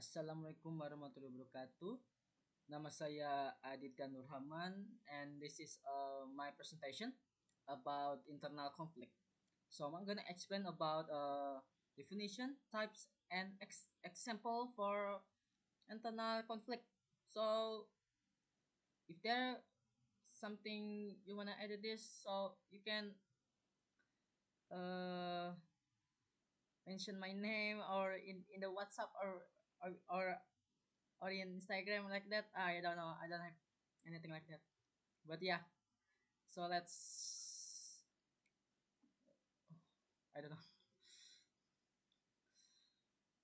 Assalamualaikum warahmatullahi wabarakatuh. Nama saya Aditya Rahman, and this is my presentation about internal conflict. So I'm gonna explain about definition, types, and example for internal conflict. So if there something you wanna add to this, so you can uh, mention my name or in the WhatsApp or or or in Instagram like that. I don't know. I don't have anything like that. But yeah, so let's. I don't know.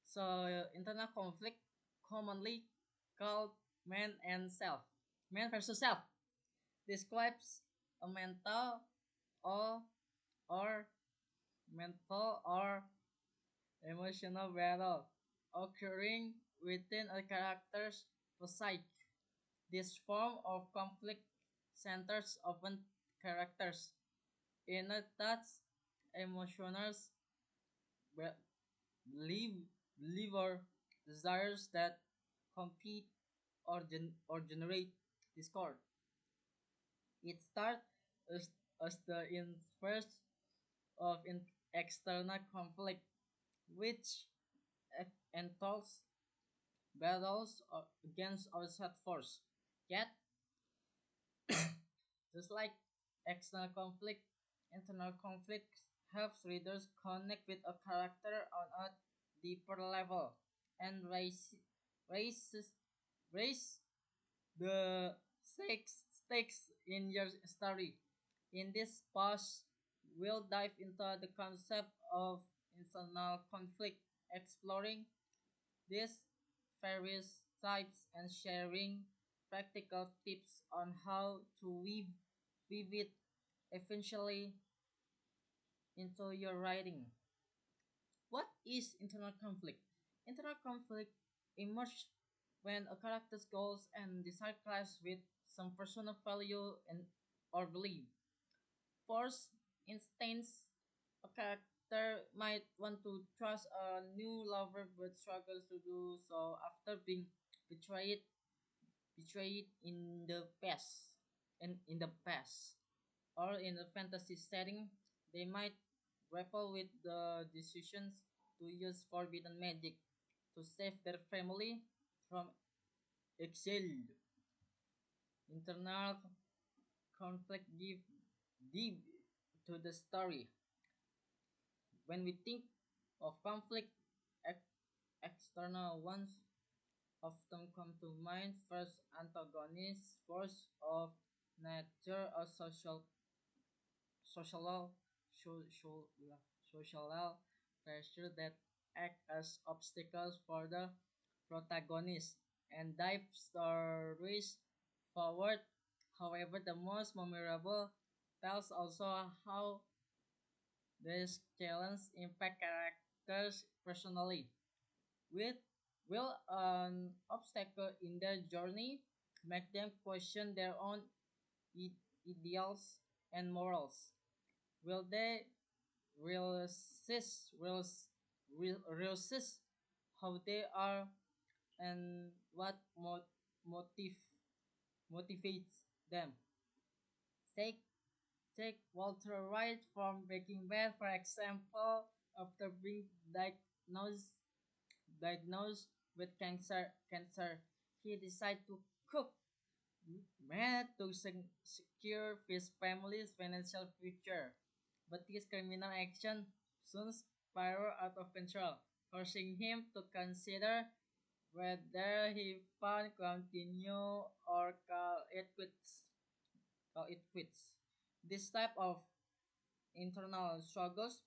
So internal conflict, commonly called man and self, man versus self, describes a or or mental or emotional battle occurring within a character's psyche. This form of conflict centers often characters' inner thoughts, emotions, believe, or desires that compete or generate discord. It starts as the inverse of external conflict, which entails battles against outside force. Yet, just like external conflict, internal conflict helps readers connect with a character on a deeper level and raises, raise the stakes in your story. In this post, we'll dive into the concept of internal conflict, exploring these various types and sharing practical tips on how to weave it eventually into your writing. What is internal conflict? Internal conflict emerges when a character's goals and desire clash with some personal value and or belief. For instance, a character might want to trust a new lover but struggles to do so after being betrayed betrayed in the past. Or in a fantasy setting, they might grapple with the decisions to use forbidden magic to save their family from exile. Internal conflict give deep to the story. When we think of conflict, ex- external ones often come to mind. First, antagonists, force of nature, or social, social, social pressure that act as obstacles for the protagonist and dive stories forward. However, the most memorable tells also how these challenges impact characters personally. With will an obstacle in their journey make them question their own ideals and morals? Will they resist how they are and what motive motivates them? Take take Walter White from Breaking Bad for example. After being diagnosed with cancer, he decided to cook meth to secure his family's financial future. But his criminal action soon spiraled out of control, forcing him to consider whether he can continue or call it quits. This type of internal struggles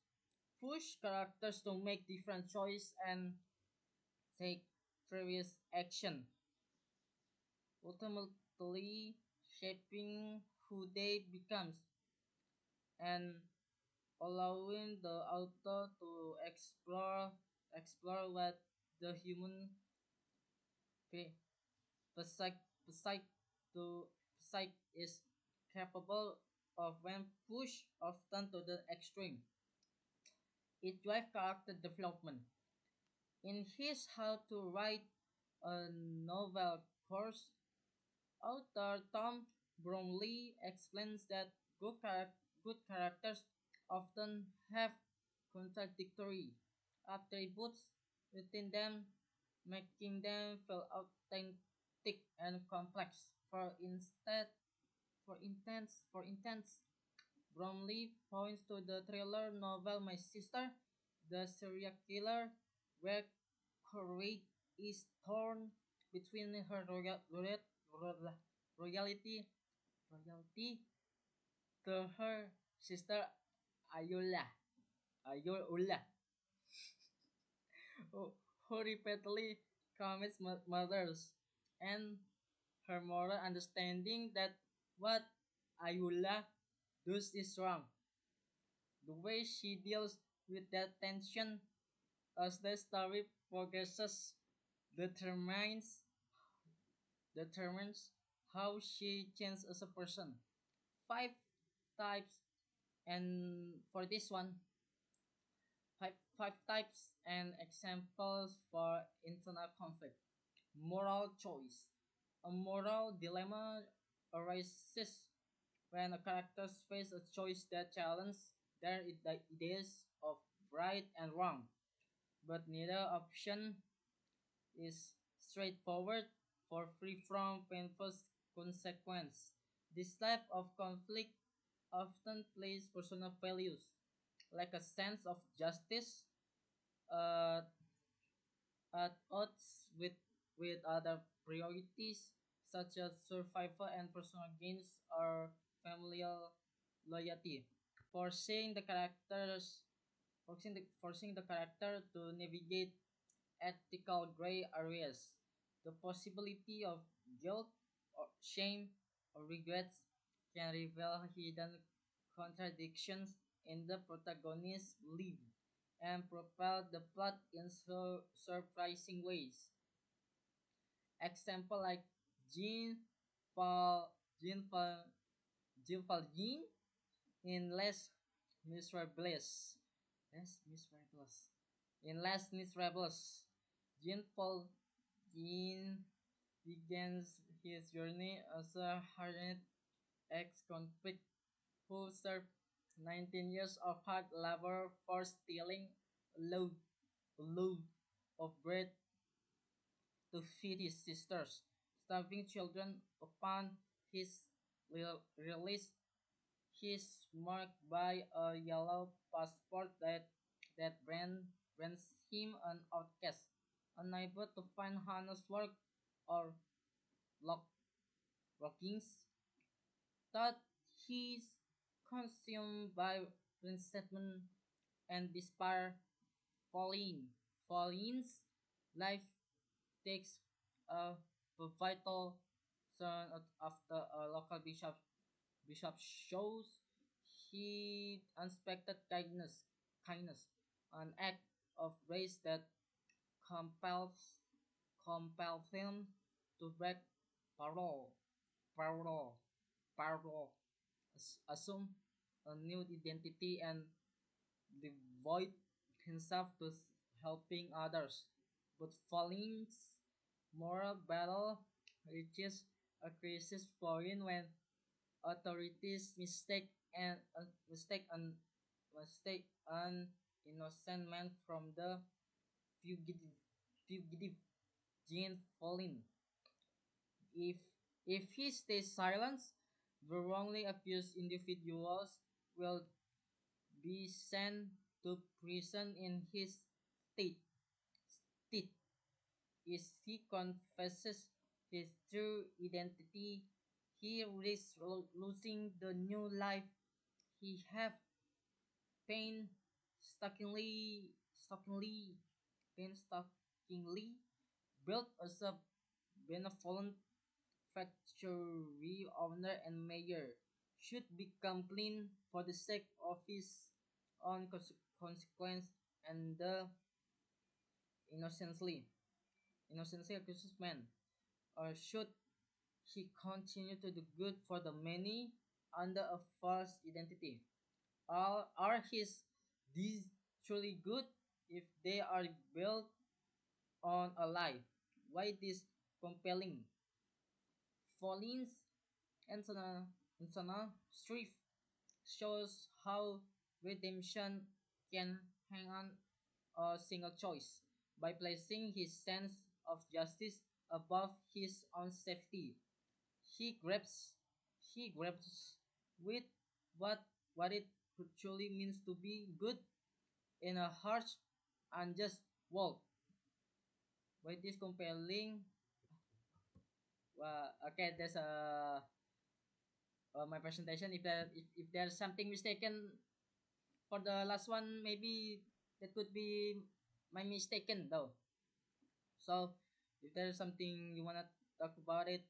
push characters to make different choices and take previous action, ultimately shaping who they become and allowing the author to explore what the human psyche psyche is capable of when pushed often to the extreme. It drives character development. In his How to Write a novel course, author Tom Bromley explains that good characters often have contradictory attributes within them, making them feel authentic and complex. For instance, Bromley points to the thriller novel My Sister, the serial killer, where courage is torn between her royalty, royalty to her sister Ayula, Ayula, who repeatedly commits murders, and her moral understanding that what Ayula does is wrong. The way she deals with that tension as the story progresses determines determines how she changes as a person. Five types, and for this one, five types and examples for internal conflict. Moral choice. A moral dilemma arises when a character face a choice that challenges the ideas of right and wrong, but neither option is straightforward or free from painful consequence. This type of conflict often plays personal values, like a sense of justice, uh, at odds with other priorities such as survival and personal gains or familial loyalty, forcing the characters forcing the character to navigate ethical gray areas. The possibility of guilt or shame or regrets can reveal hidden contradictions in the protagonist's life and propel the plot in surprising ways. Example like Jean Paul Jean Paul Jean Valjean in Les Miserables. Les Miserables. In Les Miserables, Jean Paul Jean begins his journey as a hardened ex-convict who served 19 years of hard labor for stealing a load of bread to feed his sisters, starving children. Upon his release, he is marked by a yellow passport that brands him an outcast, unable to find honest work or lock rockings. Thought he is consumed by resentment and despair. Pauline's life takes a vital turn after a local bishop shows he unexpected kindness, an act of grace that compels compels him to break parole, parole, parole, assume a new identity and devote himself to helping others. But Falling's moral battle reaches a crisis point when authorities mistake an innocent man from the fugitive Jean Falling. If if he stays silent, the wrongly accused individuals will be sent to prison in his state. state. If he confesses his true identity, he risks losing the new life he have painstakingly, painstakingly built as a benevolent factory owner and mayor should become clean for the sake of his own consequence and the innocently innocently accused man, or should he continue to do good for the many under a false identity? Are his deeds truly good if they are built on a lie? why this compelling. Pauline's internal strife shows how redemption can hang on a single choice by placing his sense of justice above his own safety. He grabs he grabs with what what it truly means to be good in a harsh, unjust world. By this compelling, okay, there's my presentation. If there's something mistaken for the last one, maybe that could be my mistaken though. So if there's something you wanna talk about it,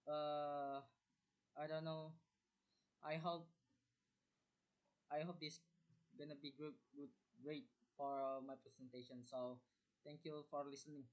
uh, I don't know. I hope I hope this gonna be great for my presentation. So thank you for listening.